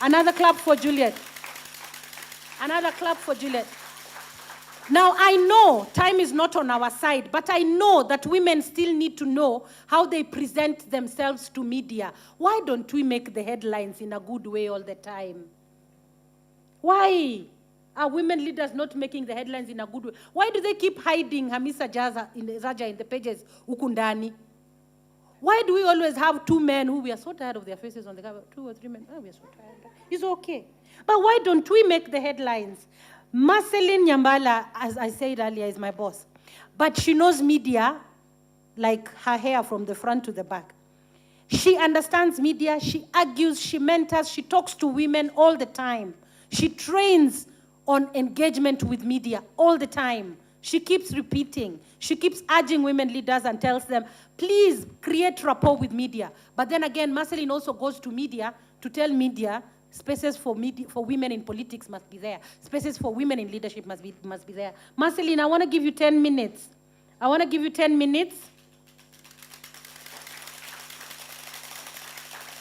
Another clap for Juliet. Another clap for Juliet. Now, I know time is not on our side, but I know that women still need to know how they present themselves to media. Why don't we make the headlines in a good way all the time? Why are women leaders not making the headlines in a good way? Why do they keep hiding Hamisa Raja in the pages, ukundani? Why do we always have two men who we are so tired of their faces on the cover? 2 or 3 men, we are so tired. It's okay. But why don't we make the headlines? Marceline Nyambala, as I said earlier, is my boss. But she knows media like her hair from the front to the back. She understands media, she argues, she mentors, she talks to women all the time. She trains on engagement with media all the time. She keeps repeating. She keeps urging women leaders and tells them, please create rapport with media. But then again, Marceline also goes to media to tell media spaces for women in politics must be there. Spaces for women in leadership must be there. Marceline, I want to give you 10 minutes. I want to give you 10 minutes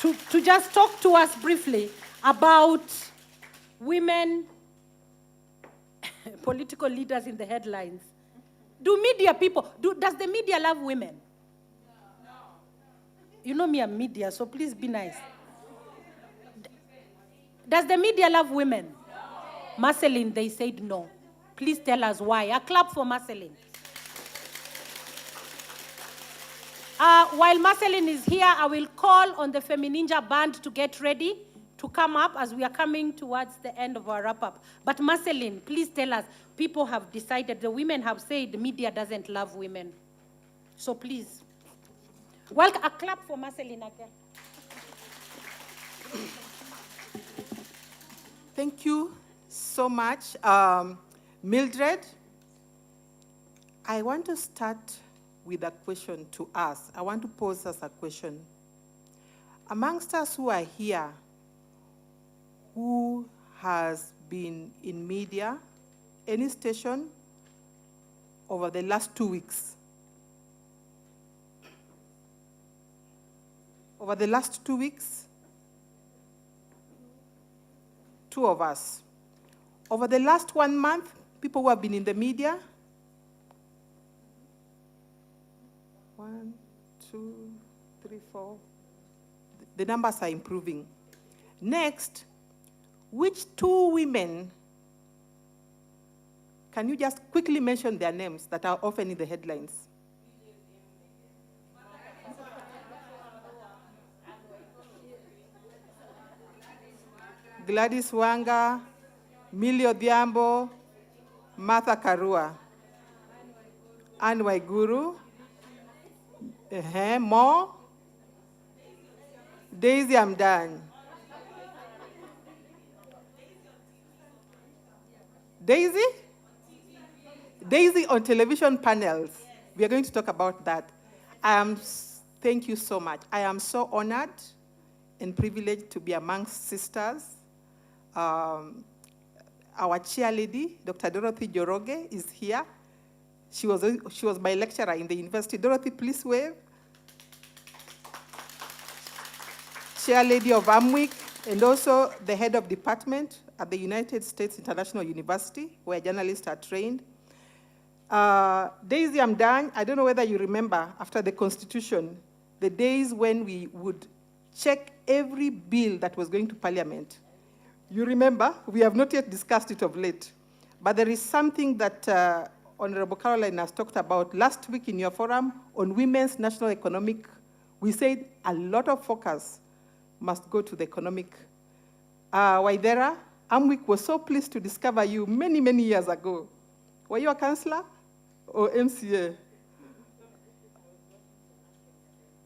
to just talk to us briefly about women political leaders in the headlines. Do media people, does the media love women? No. You know me, I'm media, so please be nice. Does the media love women? No. Marceline, they said no. Please tell us why. A clap for Marceline. While Marceline is here, I will call on the Femininja band to get ready to come up as we are coming towards the end of our wrap-up. But Marceline, please tell us, people have decided, the women have said the media doesn't love women. So please, welcome, a clap for Marceline again. Thank you so much. Mildred, I want to start with a question to us. I want to pose us a question. Amongst us who are here, who has been in media, any station, over the last 2 weeks? Over the last 2 weeks? 2 of us. Over the last 1 month, people who have been in the media? 1, 2, 3, 4. The numbers are improving. Next, which 2 women, can you just quickly mention their names that are often in the headlines? Gladys Wanga, Millie Odhiambo, Martha Karua, Anne Waiguru, more, Daisy Amdan. Daisy? Daisy on television panels. We are going to talk about that. Thank you so much. I am so honored and privileged to be amongst sisters. Our chair lady, Dr. Dorothy Joroge, is here. She was my lecturer in the university. Dorothy, please wave. Chair lady of AMWIC, and also the head of department at the United States International University, where journalists are trained. Daisy Amdan, I don't know whether you remember, after the Constitution, the days when we would check every bill that was going to Parliament. You remember? We have not yet discussed it of late. But there is something that Honorable Caroline has talked about last week in your forum on women's national economic. We said a lot of focus must go to the economic. Waidera, AMWIC was so pleased to discover you many, many years ago. Were you a counselor or MCA?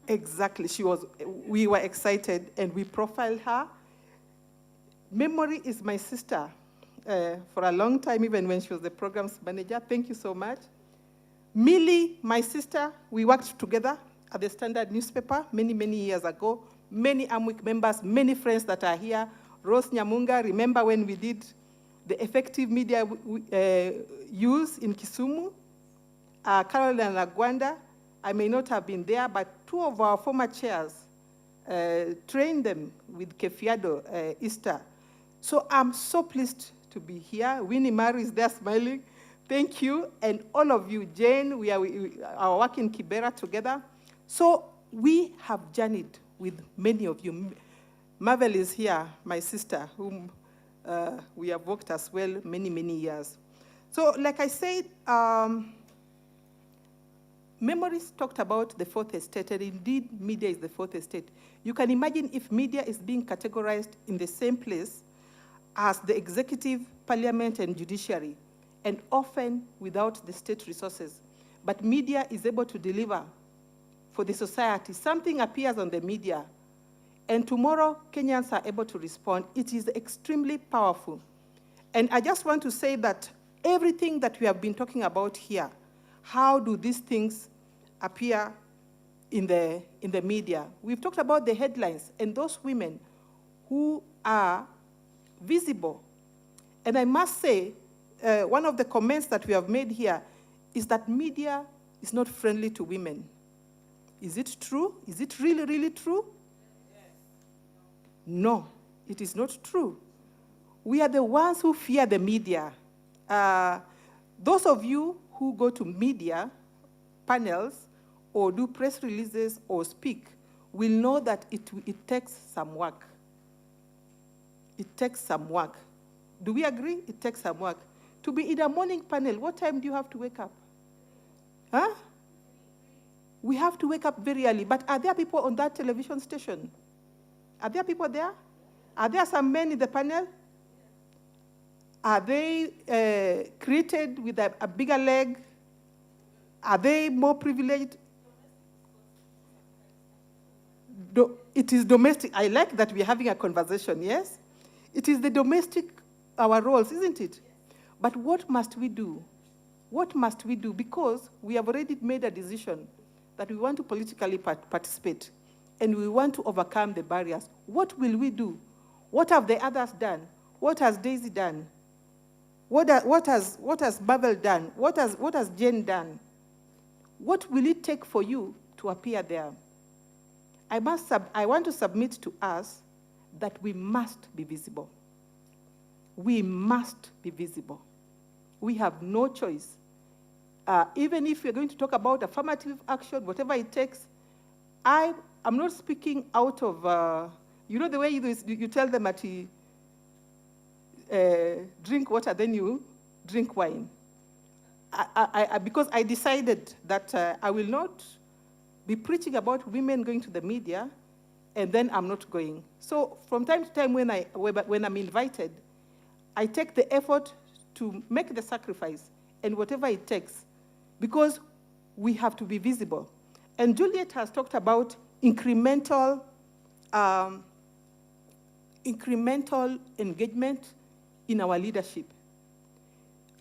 Exactly, we were excited and we profiled her. Memory is my sister for a long time, even when she was the programs manager. Thank you so much. Millie, my sister, we worked together at the Standard newspaper many, many years ago. Many AMWIC members, many friends that are here. Rose Nyamunga, remember when we did the effective media use in Kisumu? Caroline Agwanda, I may not have been there, but 2 of our former chairs train them with Kefiado Easter. So I'm so pleased to be here. Winnie Mary is there smiling. Thank you. And all of you, Jane, we are working Kibera together. So we have journeyed with many of you. Marvel is here, my sister, whom we have worked as well many, many years. So like I said, Memories talked about the fourth estate, and indeed media is the fourth estate. You can imagine if media is being categorized in the same place as the executive, parliament, and judiciary, and often without the state resources. But media is able to deliver for the society. Something appears on the media, and tomorrow Kenyans are able to respond. It is extremely powerful. And I just want to say that everything that we have been talking about here, how do these things appear in the media? We've talked about the headlines and those women who are visible. And I must say, one of the comments that we have made here is that media is not friendly to women. Is it true? Is it really, really true? Yes. No, it is not true. We are the ones who fear the media. Those of you who go to media panels or do press releases or speak will know that it takes some work. It takes some work. Do we agree? It takes some work. To be in a morning panel, what time do you have to wake up? Huh? We have to wake up very early. But are there people on that television station? Are there people there? Are there some men in the panel? Are they created with a bigger leg? Are they more privileged? It is domestic. I like that we're having a conversation, yes? It is the domestic, our roles, isn't it? But what must we do? What must we do? Because we have already made a decision that we want to politically participate and we want to overcome the barriers. What will we do? What have the others done? What has Daisy done? What has Babel done? What has Jane done? What will it take for you to appear there? I want to submit to us that we must be visible. We must be visible. We have no choice. Even if we're going to talk about affirmative action, whatever it takes, I'm not speaking out of, you know the way you tell them at drink water, then you drink wine. Because I decided that I will not be preaching about women going to the media, and then I'm not going. So from time to time when I'm invited, I take the effort to make the sacrifice and whatever it takes, because we have to be visible. And Juliet has talked about incremental engagement in our leadership.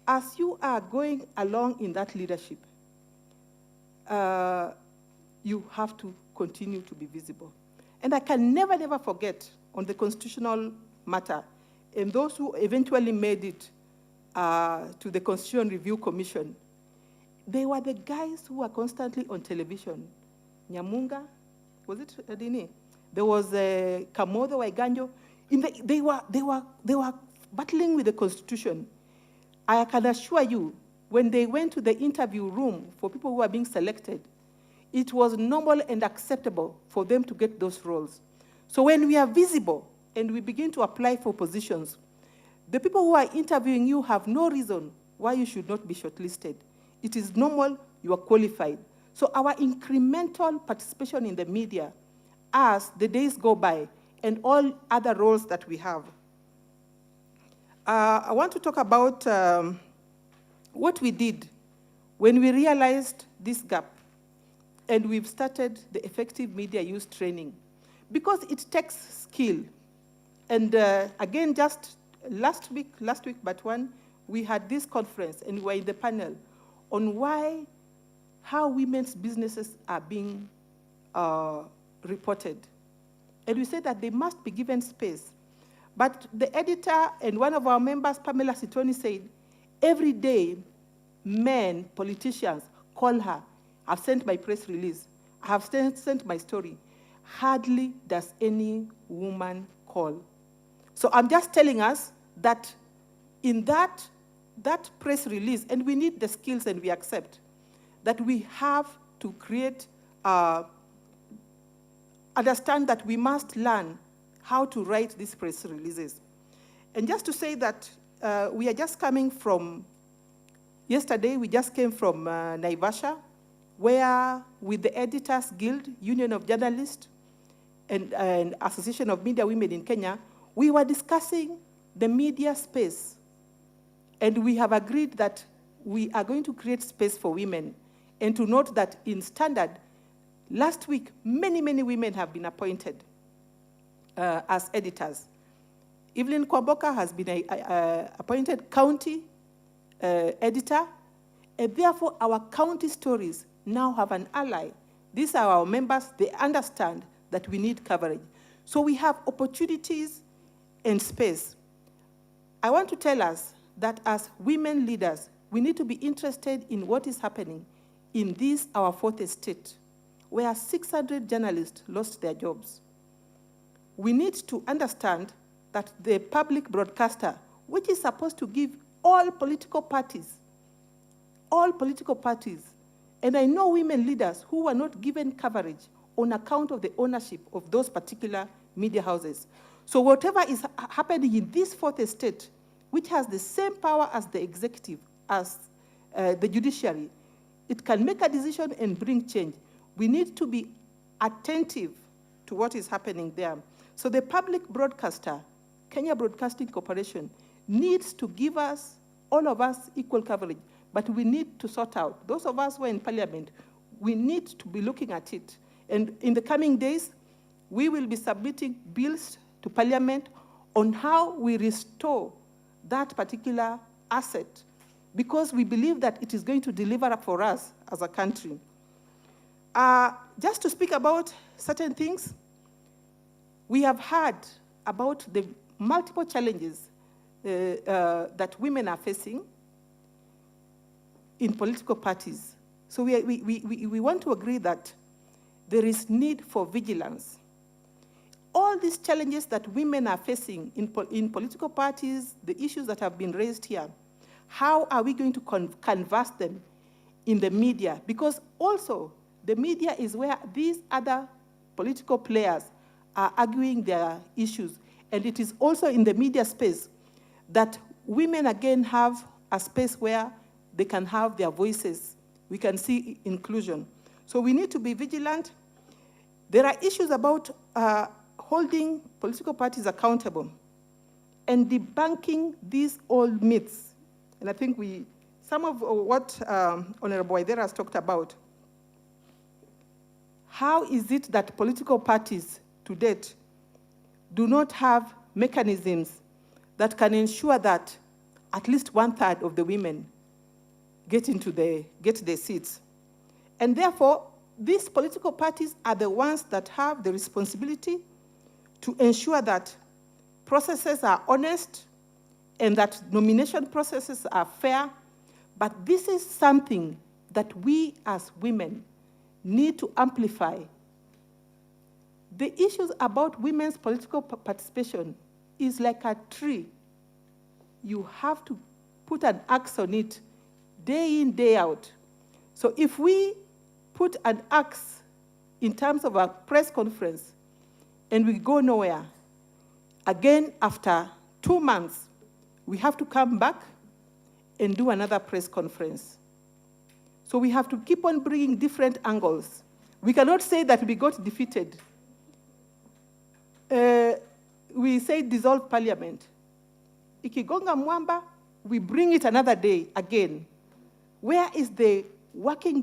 As you are going along in that leadership, you have to continue to be visible. And I can never forget on the constitutional matter, and those who eventually made it to the Constitutional Review Commission, they were the guys who were constantly on television. Nyamunga, was it Adini? There was Kamotho Waiganjo. They were battling with the Constitution. I can assure you, when they went to the interview room for people who were being selected, it was normal and acceptable for them to get those roles. So when we are visible and we begin to apply for positions, the people who are interviewing you have no reason why you should not be shortlisted. It is normal, you are qualified. So our incremental participation in the media as the days go by and all other roles that we have. I want to talk about what we did when we realized this gap, and we've started the effective media use training, because it takes skill. And again, just last week but one, we had this conference and we were in the panel on how women's businesses are being reported. And we said that they must be given space. But the editor and one of our members, Pamela Sitoni, said, every day, men, politicians, call her. I've sent my press release. I have sent my story. hardly does any woman call. So I'm just telling us that in that press release, and we need the skills and we accept, that we have to create, understand that we must learn how to write these press releases. And just to say that we are just coming from, yesterday we just came from Naivasha, where with the Editors Guild, Union of Journalists, and Association of Media Women in Kenya, we were discussing the media space. And we have agreed that we are going to create space for women. And to note that in Standard, last week, many, many women have been appointed as editors. Evelyn Kwamboka has been appointed county editor, and therefore our county stories now have an ally. These are our members. They understand that we need coverage. So we have opportunities and space. I want to tell us that as women leaders, we need to be interested in what is happening in this, our fourth estate, where 600 journalists lost their jobs. We need to understand that the public broadcaster, which is supposed to give all political parties, and I know women leaders who were not given coverage on account of the ownership of those particular media houses. So whatever is happening in this fourth estate, which has the same power as the executive, as the judiciary, it can make a decision and bring change. We need to be attentive to what is happening there. So the public broadcaster, Kenya Broadcasting Corporation, needs to give us, all of us, equal coverage. But we need to sort out, those of us who are in parliament, we need to be looking at it. And in the coming days, we will be submitting bills to parliament on how we restore that particular asset, because we believe that it is going to deliver for us as a country. Just to speak about certain things, we have heard about the multiple challenges that women are facing in political parties. So we want to agree that there is need for vigilance. All these challenges that women are facing in political parties, the issues that have been raised here, how are we going to canvass them in the media? Because also, the media is where these other political players are arguing their issues. And it is also in the media space that women again have a space where they can have their voices. We can see inclusion. So we need to be vigilant. There are issues about holding political parties accountable and debunking these old myths. And I think some of what Honorable Waithera has talked about. How is it that political parties to date do not have mechanisms that can ensure that at least 1/3 of the women get their seats? And therefore, these political parties are the ones that have the responsibility to ensure that processes are honest and that nomination processes are fair. But this is something that we as women need to amplify. The issues about women's political participation is like a tree. You have to put an axe on it day in, day out. So if we put an axe in terms of a press conference and we go nowhere, again, after 2 months, we have to come back and do another press conference. So we have to keep on bringing different angles. We cannot say that we got defeated. We say dissolve parliament. Ikigonga mwamba, we bring it another day again. Where is the working group?